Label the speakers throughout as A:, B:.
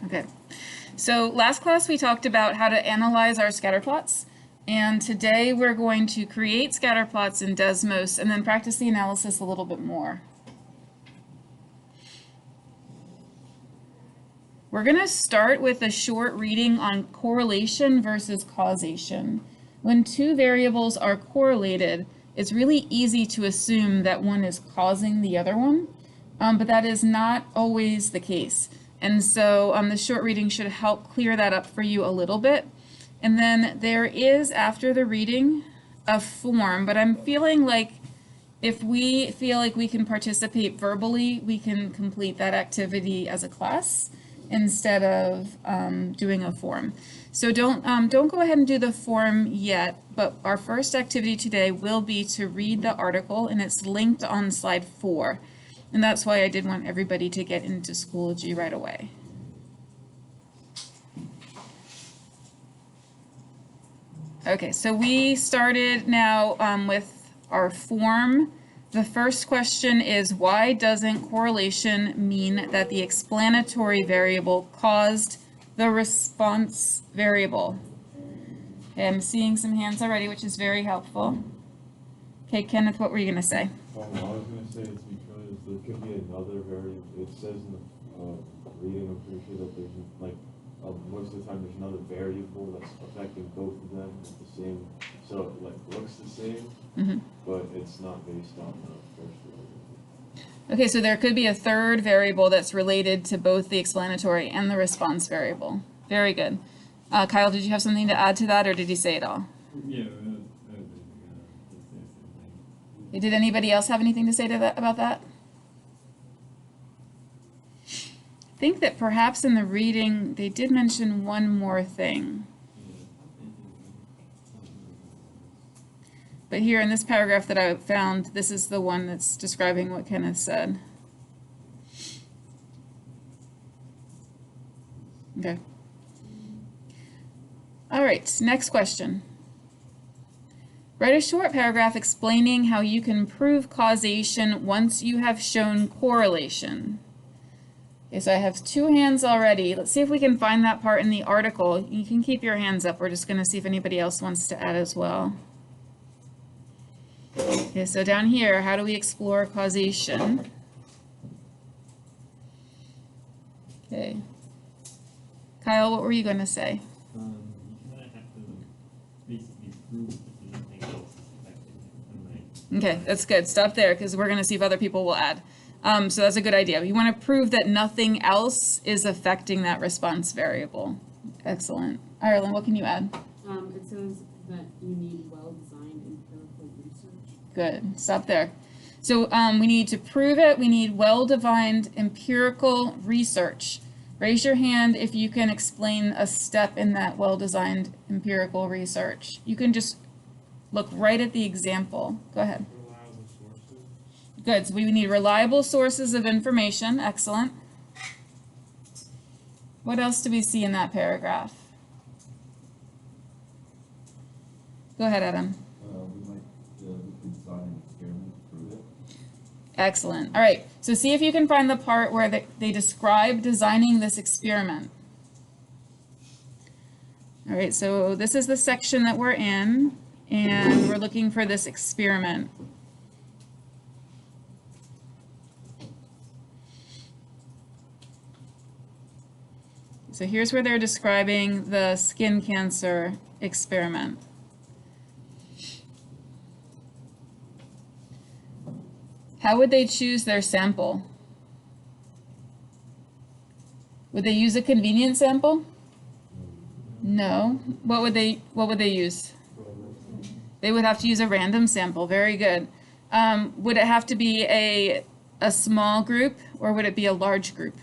A: Okay. So last class we talked about how to analyze our scatter plots, and today we're going to create scatter plots in Desmos and then practice the analysis a little bit more. We're going to start with a short reading on correlation versus causation. When two variables are correlated, it's really easy to assume that one is causing the other one, but that is not always the case. And so the short reading should help clear that up for you a little bit. And then there is, after the reading, a form, but I'm feeling like if we feel like we can participate verbally, we can complete that activity as a class instead of doing a form. So don't go ahead and do the form yet, but our first activity today will be to read the article, and it's linked on slide 4. And that's why I did want everybody to get into Schoology right away. Okay, so we started now with our form. The first question is, why doesn't correlation mean that the explanatory variable caused the response variable? Okay, I'm seeing some hands already, which is very helpful. Okay, Kenneth, what were you going to say?
B: I was going to say it's because there could be another variable. It says in the reading, I'm pretty sure that there's like most of the time there's another variable that's affecting both of them at the same. So it like looks the same, but it's not based on the first variable.
A: Okay, so there could be a third variable that's related to both the explanatory and the response variable. Very good. Kyle, did you have something to add to that, or did he say it all?
C: Yeah.
A: Did anybody else have anything to say to that about that? I think that perhaps in the reading they did mention one more thing. But here in this paragraph that I found, this is the one that's describing what Kenneth said. Okay. All right, next question. Write a short paragraph explaining how you can prove causation once you have shown correlation. Okay, so I have 2 hands already. Let's see if we can find that part in the article. You can keep your hands up. We're just going to see if anybody else wants to add as well. Okay, so down here, how do we explore causation? Okay. Kyle, what were you going to say?
C: You kind of have to basically prove that nothing else is affecting it.
A: Okay, that's good. Stop there, because we're going to see if other people will add. So that's a good idea. You want to prove that nothing else is affecting that response variable. Excellent. Ireland, what can you add?
D: It says that you need well-designed empirical research.
A: Good. Stop there. So we need to prove it. We need well-defined empirical research. Raise your hand if you can explain a step in that well-designed empirical research. You can just look right at the example. Go ahead.
C: Reliable sources.
A: Good. So we need reliable sources of information. Excellent. What else do we see in that paragraph? Go ahead, Adam.
E: We could design an experiment to prove it.
A: Excellent. All right. So see if you can find the part where they describe designing this experiment. All right. So this is the section that we're in, and we're looking for this experiment. So here's where they're describing the skin cancer experiment. How would they choose their sample? Would they use a convenience sample? No. What would they use? They would have to use a random sample. Very good. Would it have to be a small group, or would it be a large group?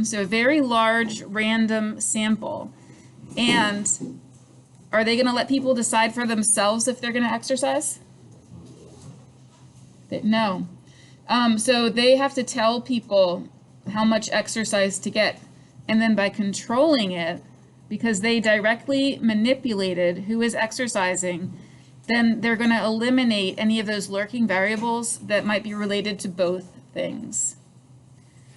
A: So a very large random sample. And are they going to let people decide for themselves if they're going to exercise? No. So they have to tell people how much exercise to get. And then by controlling it, because they directly manipulated who is exercising, then they're going to eliminate any of those lurking variables that might be related to both things.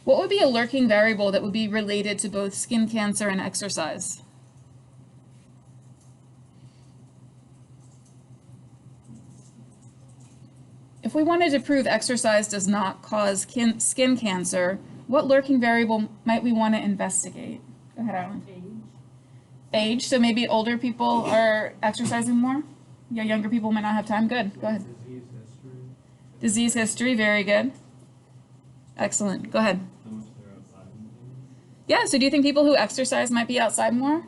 A: What would be a lurking variable that would be related to both skin cancer and exercise? If we wanted to prove exercise does not cause skin cancer, what lurking variable might we want to investigate? Go ahead, Alan.
D: Age.
A: Age, so maybe older people are exercising more? Yeah, younger people might not have time. Good, go ahead.
F: Disease history.
A: Disease history, very good. Excellent, go ahead.
C: How much they're outside and things.
A: Yeah, so do you think people who exercise might be outside more?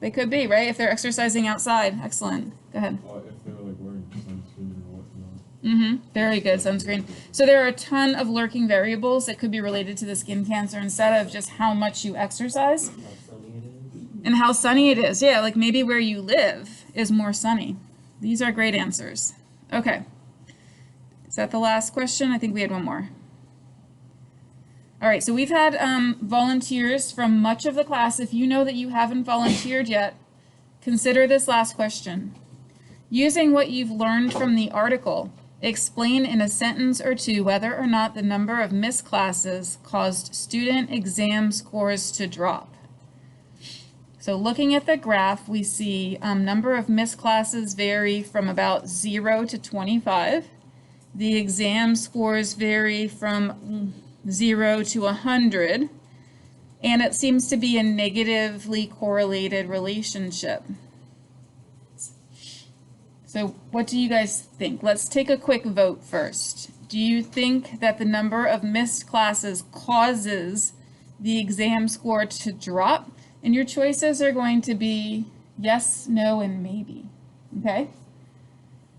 A: They could be, right? If they're exercising outside. Excellent, go ahead.
B: If they're like wearing sunscreen or whatnot.
A: Very good, sunscreen. So there are a ton of lurking variables that could be related to the skin cancer instead of just how much you exercise.
F: How sunny it is.
A: And how sunny it is. Yeah, like maybe where you live is more sunny. These are great answers. Okay. Is that the last question? I think we had one more. All right, so we've had volunteers from much of the class. If you know that you haven't volunteered yet, consider this last question. Using what you've learned from the article, explain in a sentence or two whether or not the number of missed classes caused student exam scores to drop. So looking at the graph, we see number of missed classes vary from about 0 to 25. The exam scores vary from 0 to 100, and it seems to be a negatively correlated relationship. So what do you guys think? Let's take a quick vote first. Do you think that the number of missed classes causes the exam score to drop? And your choices are going to be yes, no, and maybe, okay?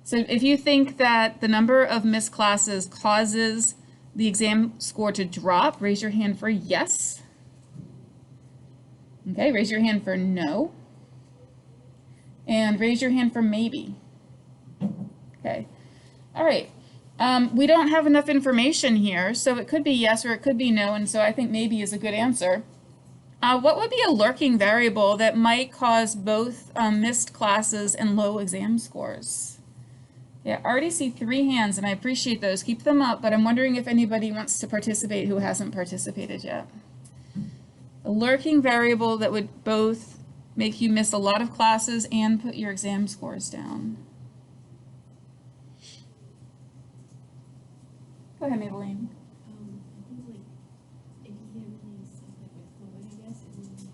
A: So if you think that the number of missed classes causes the exam score to drop, raise your hand for yes. Okay, raise your hand for no. And raise your hand for maybe. Okay, all right. We don't have enough information here, so it could be yes or it could be no, and so I think maybe is a good answer. What would be a lurking variable that might cause both missed classes and low exam scores? Yeah, I already see 3 hands, and I appreciate those. Keep them up, but I'm wondering if anybody wants to participate who hasn't participated yet. A lurking variable that would both make you miss a lot of classes and put your exam scores down. Go ahead, Maybelline.
G: I think like if you get really sick like with COVID, I guess, and then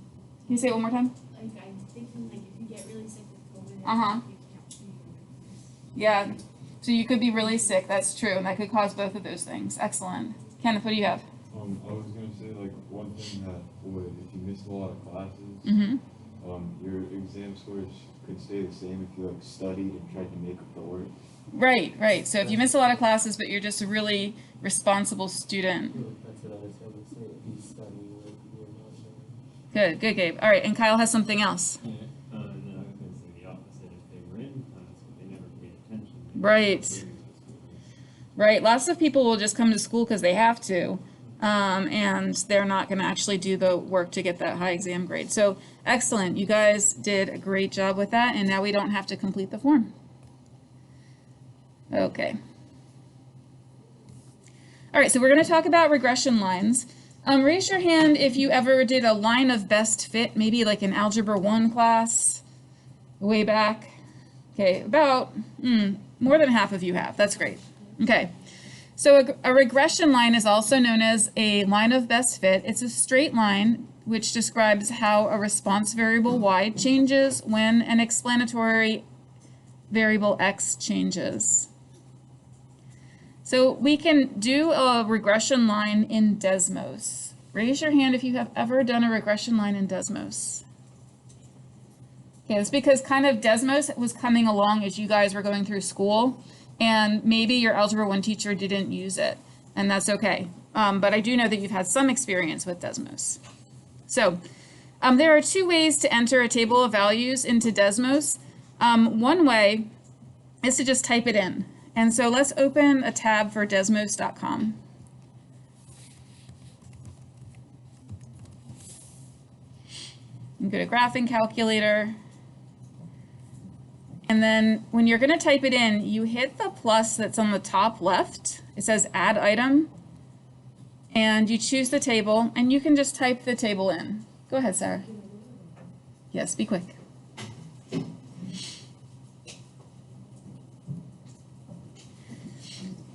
A: Can you say it one more time?
G: like I'm thinking like if you get really sick with COVID,
A: Uh-huh.
G: you can't do your
A: Yeah, so you could be really sick, that's true, and that could cause both of those things. Excellent. Kenneth, what do you have?
B: I was gonna say like one thing that would, if you missed a lot of classes, your exam scores could stay the same if you like studied and tried to make up the work.
A: Right, right. So if you miss a lot of classes, but you're just a really responsible student.
F: That's what I was going to say. If you study, like you're not doing.
A: Good, Gabe. All right, and Kyle has something else.
C: Yeah, and then I was gonna say the opposite, if they were in class, but they never paid attention. they
A: Right.
C: were doing this.
A: Right, lots of people will just come to school because they have to, and they're not going to actually do the work to get that high exam grade. So excellent, you guys did a great job with that, and now we don't have to complete the form. Okay. All right, so we're going to talk about regression lines. Raise your hand if you ever did a line of best fit, maybe like an Algebra 1 class way back. Okay, about more than half of you have. That's great. Okay, so a regression line is also known as a line of best fit. It's a straight line which describes how a response variable y changes when an explanatory variable x changes. So we can do a regression line in Desmos. Raise your hand if you have ever done a regression line in Desmos. Okay, it's because kind of Desmos was coming along as you guys were going through school, and maybe your Algebra 1 teacher didn't use it, and that's okay. But I do know that you've had some experience with Desmos. So there are 2 ways to enter a table of values into Desmos. One way is to just type it in. And so let's open a tab for desmos.com. You go to graphing calculator. And then when you're going to type it in, you hit the plus that's on the top left. It says add item. and you choose the table, and you can just type the table in. Go ahead, Sarah. Yes, be quick.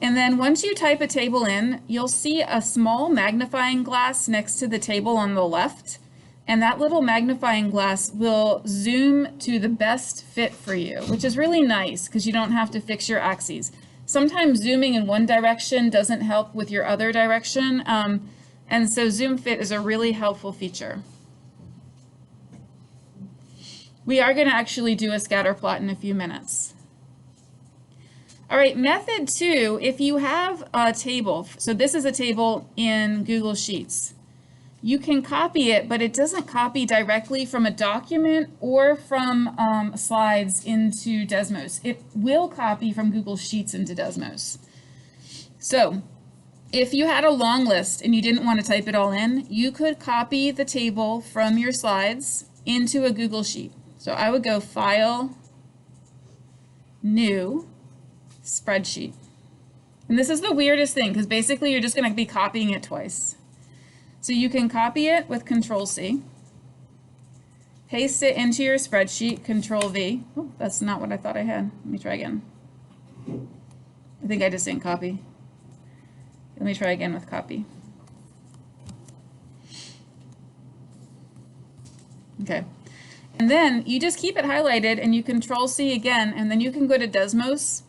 A: And then once you type a table in, you'll see a small magnifying glass next to the table on the left. And that little magnifying glass will zoom to the best fit for you, which is really nice because you don't have to fix your axes. Sometimes zooming in one direction doesn't help with your other direction. And so zoom fit is a really helpful feature. We are going to actually do a scatter plot in a few minutes. All right, method 2, if you have a table, so this is a table in Google Sheets. You can copy it, but it doesn't copy directly from a document or from slides into Desmos. It will copy from Google Sheets into Desmos. So if you had a long list and you didn't want to type it all in, you could copy the table from your slides into a Google Sheet. So I would go File, New, Spreadsheet. And this is the weirdest thing because basically you're just going to be copying it twice. So you can copy it with Control-C, paste it into your spreadsheet, Control-V. Oh, that's not what I thought I had. Let me try again. I think I just didn't copy. Let me try again with copy. Okay. And then you just keep it highlighted and you Control-C again, and then you can go to Desmos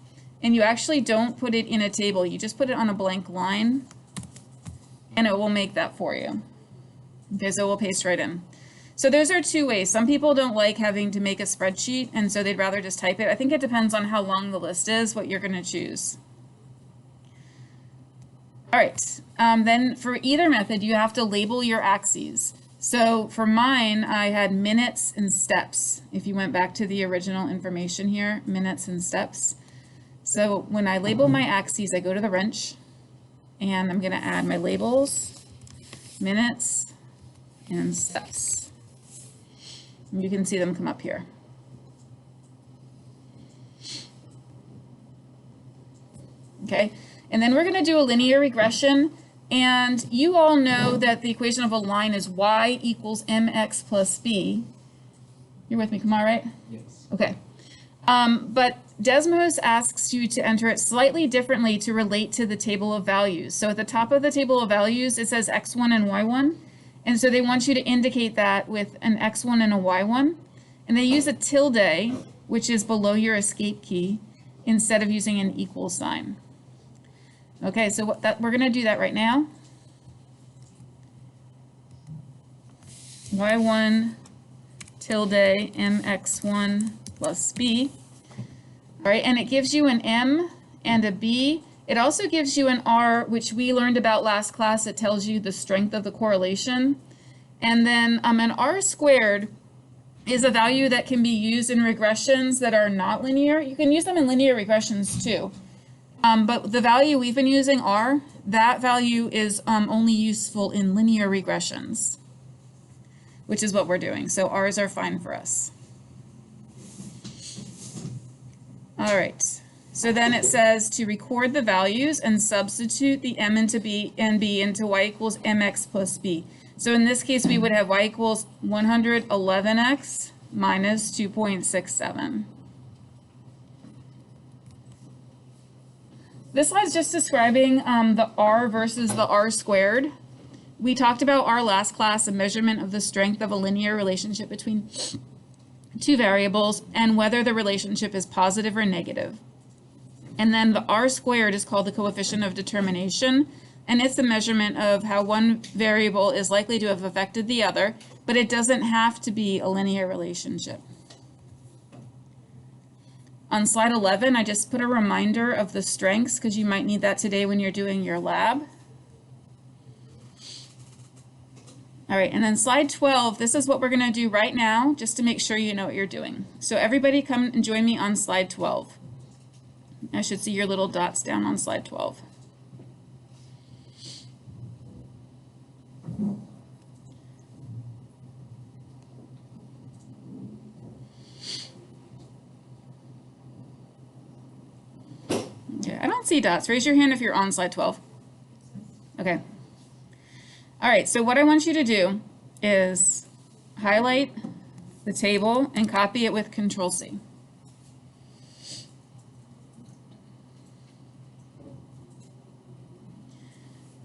A: and you actually don't put it in a table. You just put it on a blank line and it will make that for you. Okay, so we'll paste right in. So those are two ways. Some people don't like having to make a spreadsheet, and so they'd rather just type it. I think it depends on how long the list is, what you're going to choose. All right, then for either method, you have to label your axes. So for mine, I had minutes and steps. If you went back to the original information here, minutes and steps. So when I label my axes, I go to the wrench, and I'm going to add my labels, minutes, and steps. And you can see them come up here. Okay, and then we're going to do a linear regression. And you all know that the equation of a line is y equals mx plus b. You're with me, Kumar, right?
F: Yes.
A: Okay. But Desmos asks you to enter it slightly differently to relate to the table of values. So at the top of the table of values, it says x1 and y1. And so they want you to indicate that with an x1 and a y1. And they use a tilde, which is below your escape key, instead of using an equal sign. Okay, so we're going to do that right now. y1 tilde mx1 plus b. All right, and it gives you an m and a b. It also gives you an r, which we learned about last class. It tells you the strength of the correlation. And then an r squared is a value that can be used in regressions that are not linear. You can use them in linear regressions too. But the value we've been using, r, that value is only useful in linear regressions, which is what we're doing. So r's are fine for us. All right, so then it says to record the values and substitute the m into b and b into y equals mx plus b. So in this case, we would have y equals 111x minus 2.67. This slide's just describing the r versus the r squared. We talked about r last class, a measurement of the strength of a linear relationship between two variables and whether the relationship is positive or negative. And then the r squared is called the coefficient of determination, and it's a measurement of how one variable is likely to have affected the other, but it doesn't have to be a linear relationship. On slide 11, I just put a reminder of the strengths because you might need that today when you're doing your lab. All right, and then slide 12, this is what we're going to do right now, just to make sure you know what you're doing. So everybody come and join me on slide 12. I should see your little dots down on slide 12. Okay, I don't see dots. Raise your hand if you're on slide 12. Okay. All right, so what I want you to do is highlight the table and copy it with Control-C.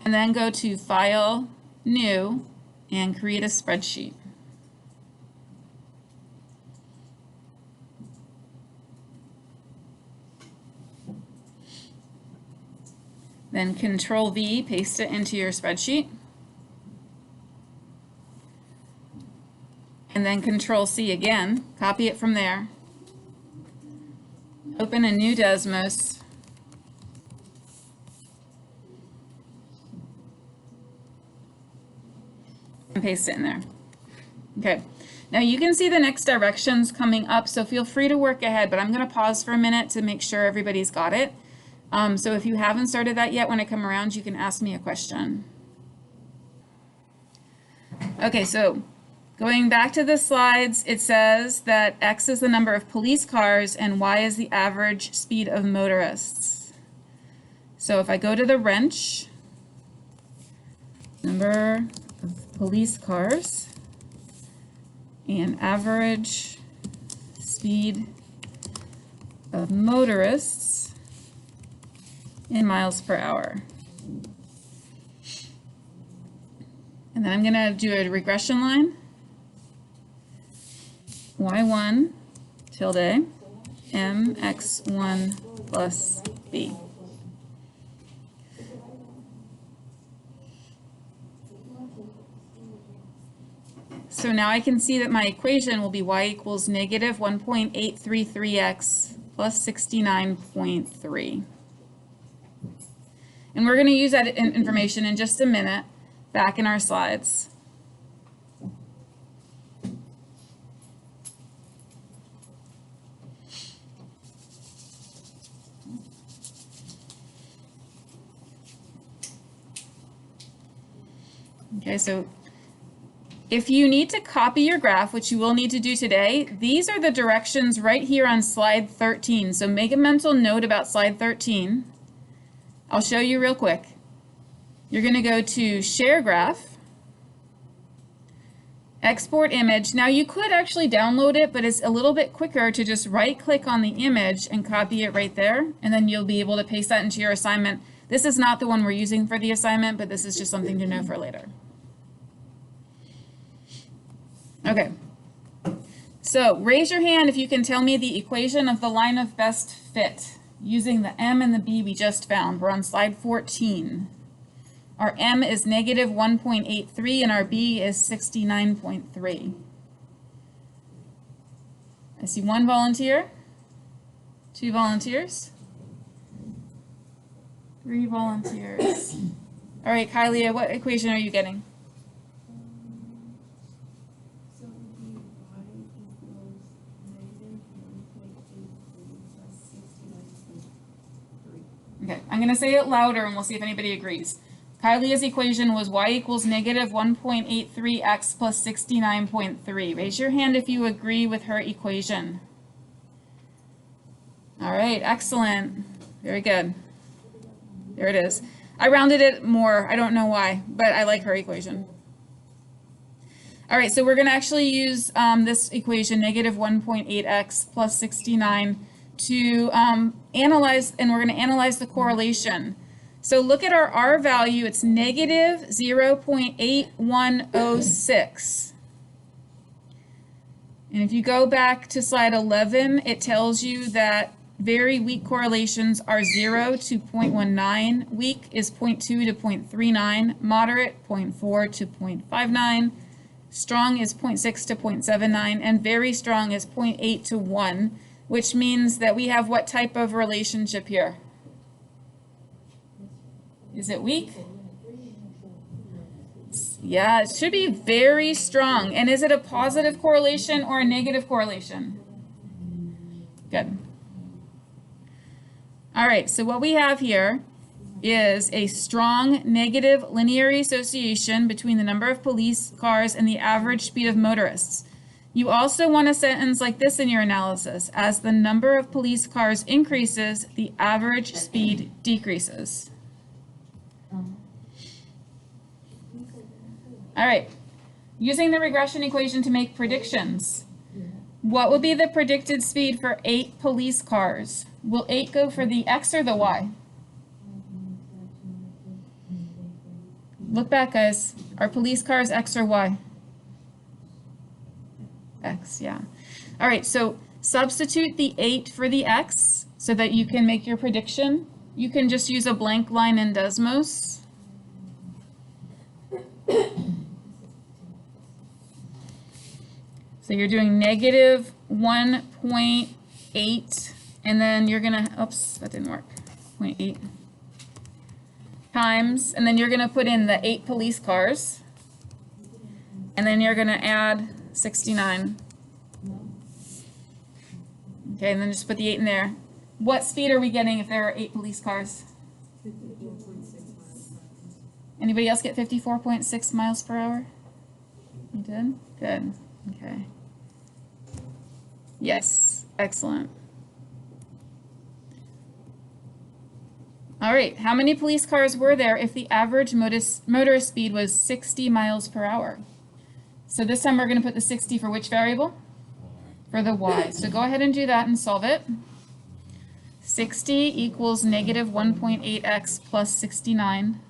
A: And then go to File, New, and create a spreadsheet. Then Control-V, paste it into your spreadsheet. And then Control-C again, copy it from there. Open a new Desmos. And paste it in there. Okay, now you can see the next directions coming up, so feel free to work ahead, but I'm going to pause for a minute to make sure everybody's got it. So if you haven't started that yet, when I come around, you can ask me a question. Okay, so going back to the slides, it says that X is the number of police cars and Y is the average speed of motorists. So if I go to the wrench, number of police cars and average speed of motorists in miles per hour. And then I'm going to do a regression line. Y1 tilde mx1 plus b. So now I can see that my equation will be y equals negative 1.833x plus 69.3. And we're going to use that information in just a minute back in our slides. Okay, so if you need to copy your graph, which you will need to do today, these are the directions right here on slide 13. So make a mental note about slide 13. I'll show you real quick. You're going to go to Share Graph, Export Image. Now you could actually download it, but it's a little bit quicker to just right-click on the image and copy it right there, and then you'll be able to paste that into your assignment. This is not the one we're using for the assignment, but this is just something to know for later. Okay, so raise your hand if you can tell me the equation of the line of best fit using the m and the b we just found. We're on slide 14. Our m is negative 1.83 and our b is 69.3. I see one volunteer, 2 volunteers, 3 volunteers. All right, Kylie, what equation are you getting?
G: So it would be y equals negative 1.83 plus 69.3.
A: Okay, I'm going to say it louder and we'll see if anybody agrees. Kylie's equation was y equals negative 1.83x plus 69.3. Raise your hand if you agree with her equation. All right, excellent. Very good. There it is. I rounded it more. I don't know why, but I like her equation. All right, so we're going to actually use this equation, negative 1.8x plus 69, to analyze, and we're going to analyze the correlation. So look at our R value. It's negative 0.8106. And if you go back to slide 11, it tells you that very weak correlations are 0 to 0.19, weak is 0.2 to 0.39, moderate 0.4 to 0.59, strong is 0.6 to 0.79, and very strong is 0.8 to 1, which means that we have what type of relationship here? Is it weak? Yeah, it should be very strong. And is it a positive correlation or a negative correlation? Good. All right, so what we have here is a strong negative linear association between the number of police cars and the average speed of motorists. You also want a sentence like this in your analysis: as the number of police cars increases, the average speed decreases. All right. Using the regression equation to make predictions. What will be the predicted speed for 8 police cars? Will 8 go for the X or the Y? Look back, guys. Are police cars X or Y? X, yeah. All right, so substitute the 8 for the X so that you can make your prediction. You can just use a blank line in Desmos. So you're doing negative 1.8, and then you're gonna, oops, that didn't work, 0.8 times, and then you're gonna put in the 8 police cars, and then you're gonna add 69. Okay, and then just put the 8 in there. What speed are we getting if there are 8 police cars?
D: 54.6 miles.
A: Anybody else get 54.6 miles per hour? You did? Good. Okay. Yes, excellent. All right, how many police cars were there if the average motorist speed was 60 miles per hour? So this time we're going to put the 60 for which variable? For the y. So go ahead and do that and solve it. 60 equals negative 1.8x plus 69.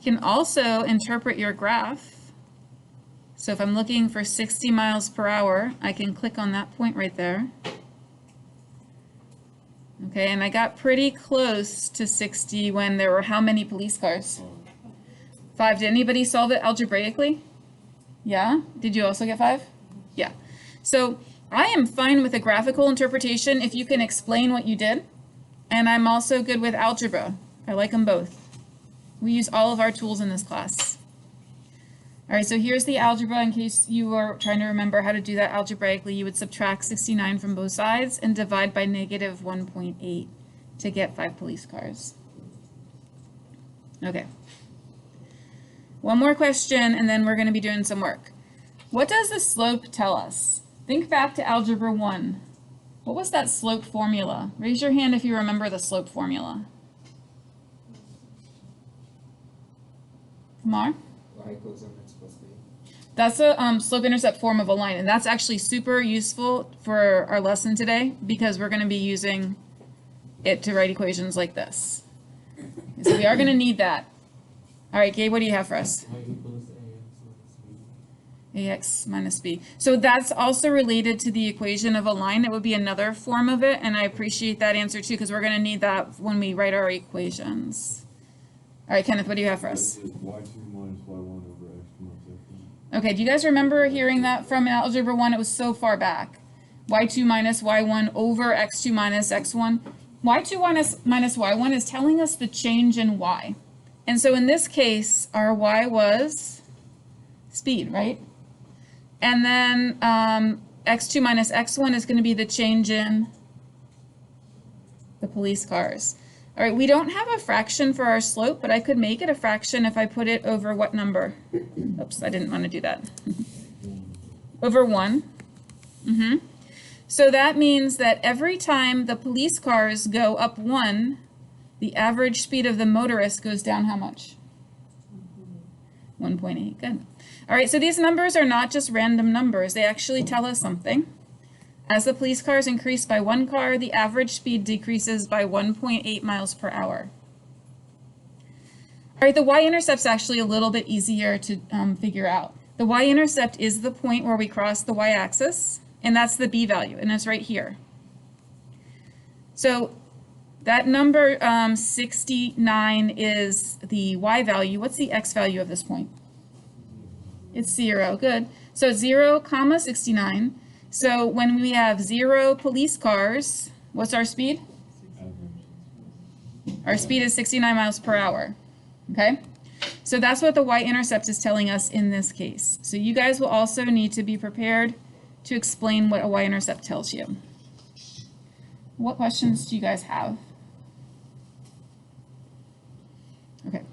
A: You can also interpret your graph. So if I'm looking for 60 miles per hour, I can click on that point right there. Okay, and I got pretty close to 60 when there were how many police cars? 5. Did anybody solve it algebraically? Yeah? Did you also get 5? Yeah. So I am fine with a graphical interpretation if you can explain what you did. And I'm also good with algebra. I like them both. We use all of our tools in this class. All right, so here's the algebra in case you are trying to remember how to do that algebraically. You would subtract 69 from both sides and divide by negative 1.8 to get 5 police cars. Okay. One more question and then we're going to be doing some work. What does the slope tell us? Think back to Algebra 1. What was that slope formula? Raise your hand if you remember the slope formula. Kumar?
F: Y equals mx plus b.
A: That's a slope-intercept form of a line, and that's actually super useful for our lesson today because we're going to be using it to write equations like this. So we are going to need that. All right, Gabe, what do you have for us?
F: Y equals
A: Ax minus b. So that's also related to the equation of a line. That would be another form of it, and I appreciate that answer too because we're going to need that when we write our equations. All right, Kenneth, what do you have for us?
B: It's y2 minus y1 over x2 minus x1.
A: Okay, do you guys remember hearing that from Algebra 1? It was so far back. y2 minus y1 over x2 minus x1. y2 minus y1 is telling us the change in y. And so in this case, our y was speed, right? And then x2 minus x1 is going to be the change in the police cars. All right, we don't have a fraction for our slope, but I could make it a fraction if I put it over what number? Oops, I didn't want to do that. Over 1. So that means that every time the police cars go up 1, the average speed of the motorist goes down how much? 1.8, good. All right, so these numbers are not just random numbers. They actually tell us something. As the police cars increase by 1 car, the average speed decreases by 1.8 miles per hour. All right, the y-intercept's actually a little bit easier to figure out. The y-intercept is the point where we cross the y-axis, and that's the b value, and it's right here. So that number 69 is the y value. What's the x value of this point? It's 0, good. So 0, 69. So when we have 0 police cars, what's our speed? Our speed is 69 miles per hour, okay? So that's what the y-intercept is telling us in this case. So you guys will also need to be prepared to explain what a y-intercept tells you. What questions do you guys have? Okay.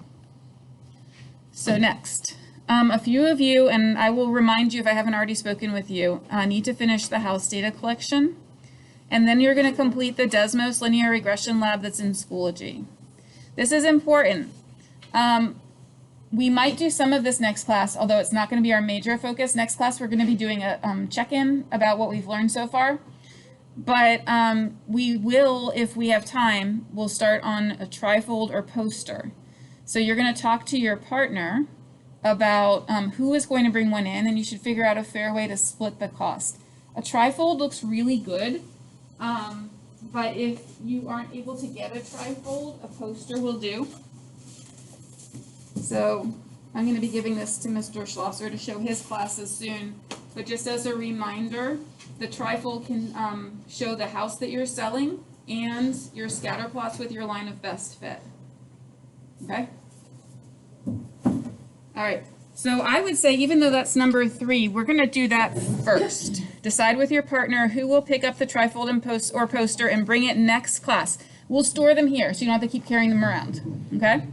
A: So next, A few of you, and I will remind you if I haven't already spoken with you, need to finish the house data collection. And then you're going to complete the Desmos linear regression lab that's in Schoology. This is important. We might do some of this next class, although it's not going to be our major focus. Next class, we're going to be doing a check-in about what we've learned so far. But we will, if we have time, we'll start on a trifold or poster. So you're going to talk to your partner about who is going to bring one in, and you should figure out a fair way to split the cost. A trifold looks really good, but if you aren't able to get a trifold, a poster will do. So I'm going to be giving this to Mr. Schlosser to show his classes soon, but just as a reminder, the trifold can show the house that you're selling and your scatter plots with your line of best fit. Okay? All right, so I would say, even though that's number 3, we're going to do that first. Decide with your partner who will pick up the trifold and poster and bring it next class. We'll store them here, so you don't have to keep carrying them around, okay?